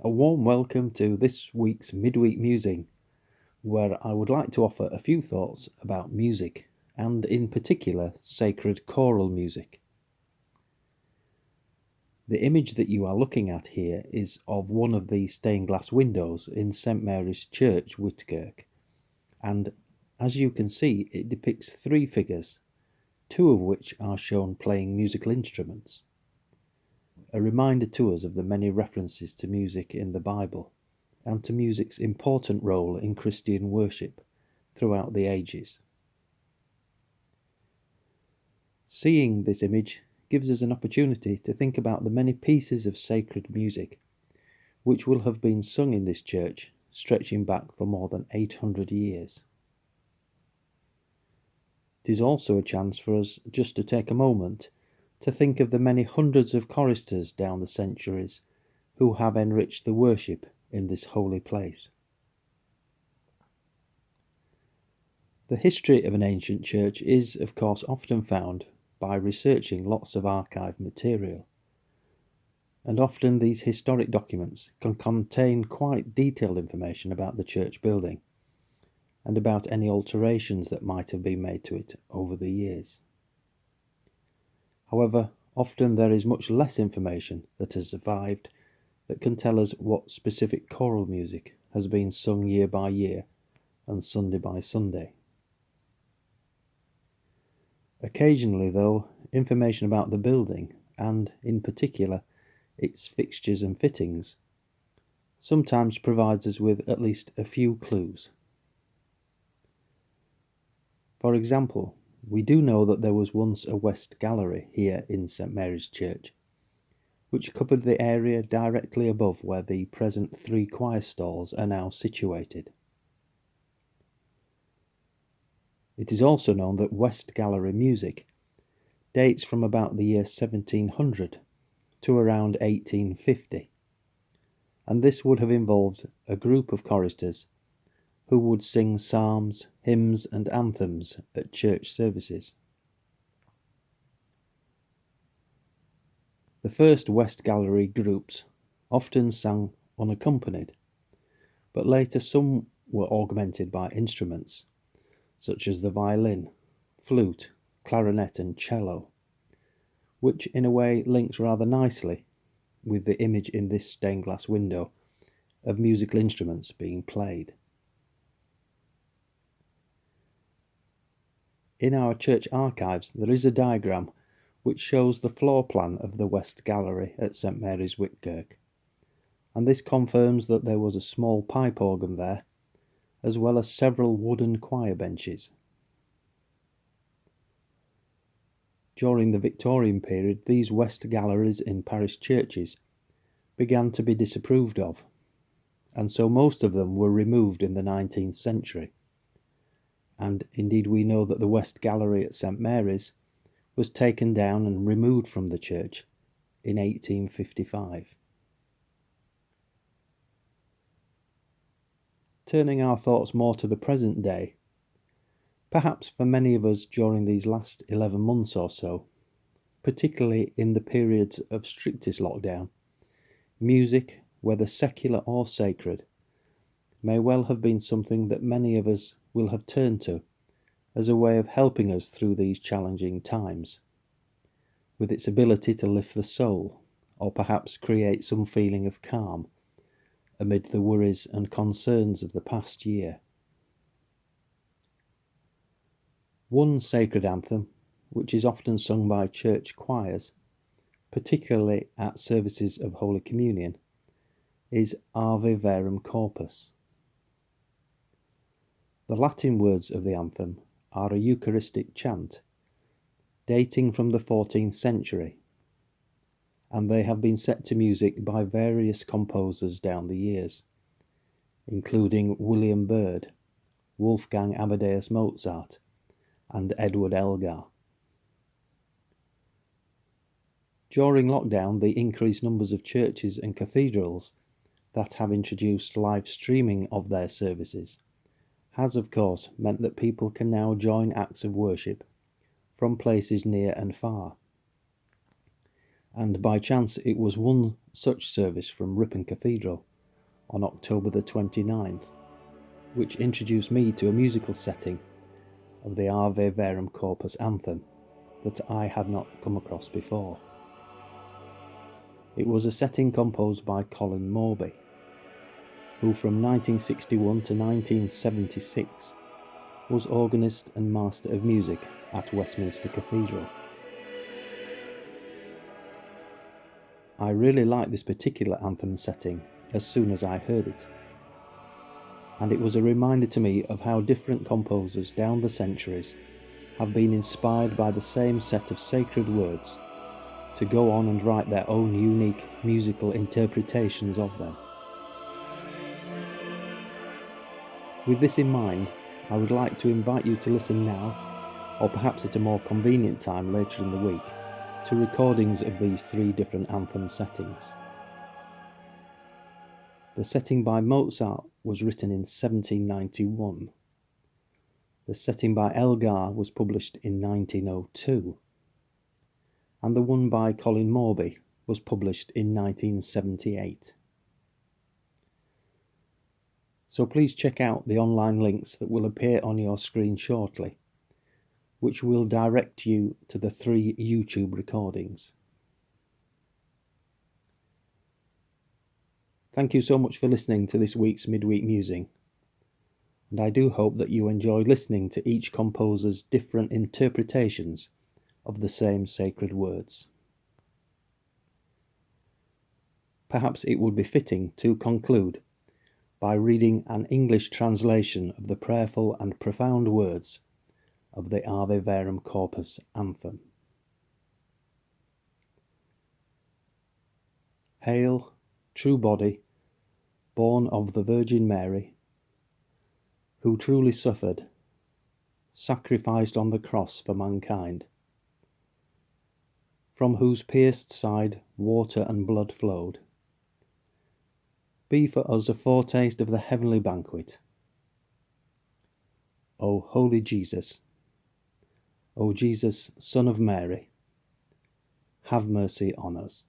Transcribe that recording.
A warm welcome to this week's Midweek Musing, where I would like to offer a few thoughts about music, and in particular sacred choral music. The image that you are looking at here is of one of the stained glass windows in St Mary's Church, Whitkirk, and as you can see it depicts three figures, two of which are shown playing musical instruments. A reminder to us of the many references to music in the Bible, and to music's important role in Christian worship throughout the ages. Seeing this image gives us an opportunity to think about the many pieces of sacred music which will have been sung in this church, stretching back for more than 800 years. It is also a chance for us just to take a moment to think of the many hundreds of choristers down the centuries who have enriched the worship in this holy place. The history of an ancient church is, of course, often found by researching lots of archive material, and often these historic documents can contain quite detailed information about the church building and about any alterations that might have been made to it over the years. However, often there is much less information that has survived that can tell us what specific choral music has been sung year by year and Sunday by Sunday. Occasionally, though, information about the building, and in particular its fixtures and fittings, sometimes provides us with at least a few clues. For example, we do know that there was once a west gallery here in St Mary's Church, which covered the area directly above where the present three choir stalls are now situated. It is also known that West Gallery music dates from about the year 1700 to around 1850, and this would have involved a group of choristers who would sing psalms, hymns and anthems at church services. The first West Gallery groups often sang unaccompanied, but later some were augmented by instruments such as the violin, flute, clarinet and cello, which in a way links rather nicely with the image in this stained glass window of musical instruments being played. In our church archives there is a diagram which shows the floor plan of the West Gallery at St Mary's Whitkirk, and this confirms that there was a small pipe organ there, as well as several wooden choir benches. During the Victorian period, these West Galleries in parish churches began to be disapproved of, and so most of them were removed in the 19th century. And indeed we know that the West Gallery at St Mary's was taken down and removed from the church in 1855. Turning our thoughts more to the present day, perhaps for many of us during these last 11 months or so, particularly in the periods of strictest lockdown, music, whether secular or sacred, may well have been something that many of us will have turned to as a way of helping us through these challenging times, with its ability to lift the soul, or perhaps create some feeling of calm amid the worries and concerns of the past year. One sacred anthem, which is often sung by church choirs, particularly at services of Holy Communion, is verum corpus. The Latin words of the anthem are a Eucharistic chant dating from the 14th century, and they have been set to music by various composers down the years, including William Byrd, Wolfgang Amadeus Mozart, and Edward Elgar. During lockdown, the increased numbers of churches and cathedrals that have introduced live streaming of their services has of course meant that people can now join acts of worship from places near and far. And by chance it was one such service from Ripon Cathedral on October the 29th, which introduced me to a musical setting of the Ave Verum Corpus anthem that I had not come across before. It was a setting composed by Colin Morby, who from 1961 to 1976 was organist and master of music at Westminster Cathedral. I really liked this particular anthem setting as soon as I heard it, and it was a reminder to me of how different composers down the centuries have been inspired by the same set of sacred words to go on and write their own unique musical interpretations of them. With this in mind, I would like to invite you to listen now, or perhaps at a more convenient time later in the week, to recordings of these three different anthem settings. The setting by Mozart was written in 1791. The setting by Elgar was published in 1902. And the one by Colin Morby was published in 1978. So please check out the online links that will appear on your screen shortly, which will direct you to the three YouTube recordings. Thank you so much for listening to this week's Midweek Musing, and I do hope that you enjoy listening to each composer's different interpretations of the same sacred words. Perhaps it would be fitting to conclude by reading an English translation of the prayerful and profound words of the Ave Verum Corpus anthem. Hail, true body, born of the Virgin Mary, who truly suffered, sacrificed on the cross for mankind, from whose pierced side water and blood flowed. Be for us a foretaste of the heavenly banquet. O holy Jesus, O Jesus, Son of Mary, have mercy on us.